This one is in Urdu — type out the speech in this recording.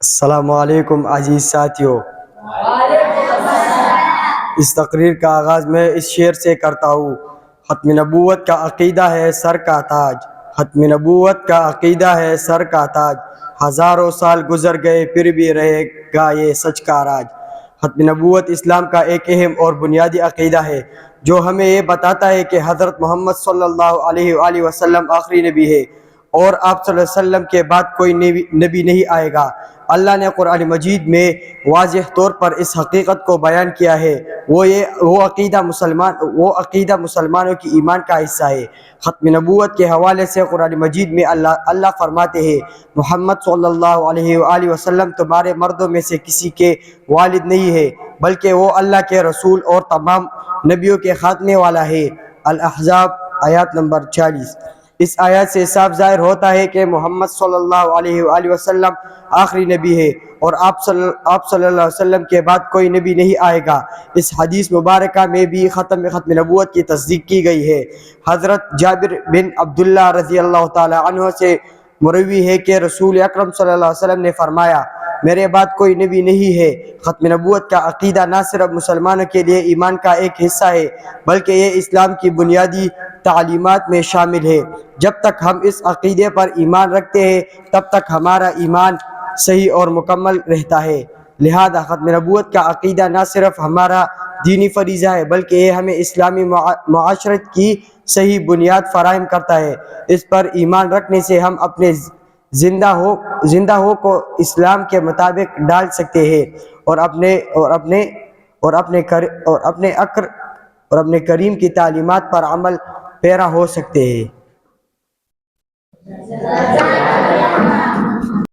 السلام علیکم عزیز ساتھیوں، اس تقریر کا آغاز میں اس شعر سے کرتا ہوں۔ ختم نبوت کا عقیدہ ہے سر کا تاج، ختم نبوت کا عقیدہ ہے سر کا تاج، ہزاروں سال گزر گئے پھر بھی رہے گا یہ سچ کا راج۔ ختم نبوت اسلام کا ایک اہم اور بنیادی عقیدہ ہے جو ہمیں یہ بتاتا ہے کہ حضرت محمد صلی اللہ علیہ وآلہ وسلم آخری نبی ہے اور آپ صلی اللہ علیہ وسلم کے بعد کوئی نبی نہیں آئے گا۔ اللہ نے قرآن مجید میں واضح طور پر اس حقیقت کو بیان کیا ہے۔ وہ عقیدہ مسلمانوں کی ایمان کا حصہ ہے۔ ختم نبوت کے حوالے سے قرآن مجید میں اللہ فرماتے ہیں، محمد صلی اللہ علیہ وآلہ وسلم تمہارے مردوں میں سے کسی کے والد نہیں ہے بلکہ وہ اللہ کے رسول اور تمام نبیوں کے خاتمے والا ہے۔ الاحزاب آیات نمبر 40۔ اس آیات سے صاف ظاہر ہوتا ہے کہ محمد صلی اللہ علیہ وآلہ وسلم آخری نبی ہے اور آپ صلی اللہ علیہ وسلم کے بعد کوئی نبی نہیں آئے گا۔ اس حدیث مبارکہ میں بھی ختم نبوت کی تصدیق کی گئی ہے۔ حضرت جابر بن عبداللہ رضی اللہ تعالی عنہ سے مروی ہے کہ رسول اکرم صلی اللہ علیہ وسلم نے فرمایا، میرے بعد کوئی نبی نہیں ہے۔ ختم نبوت کا عقیدہ نہ صرف مسلمانوں کے لیے ایمان کا ایک حصہ ہے بلکہ یہ اسلام کی بنیادی تعلیمات میں شامل ہے۔ جب تک ہم اس عقیدے پر ایمان رکھتے ہیں تب تک ہمارا ایمان صحیح اور مکمل رہتا ہے۔ لہذا ختم نبوت کا عقیدہ نہ صرف ہمارا دینی فریضہ ہے بلکہ یہ ہمیں اسلامی معاشرت کی صحیح بنیاد فراہم کرتا ہے۔ اس پر ایمان رکھنے سے ہم اپنے زندہ ہو کو اسلام کے مطابق ڈال سکتے ہیں اور اپنے کریم کی تعلیمات پر عمل پیرا ہو سکتے ہیں۔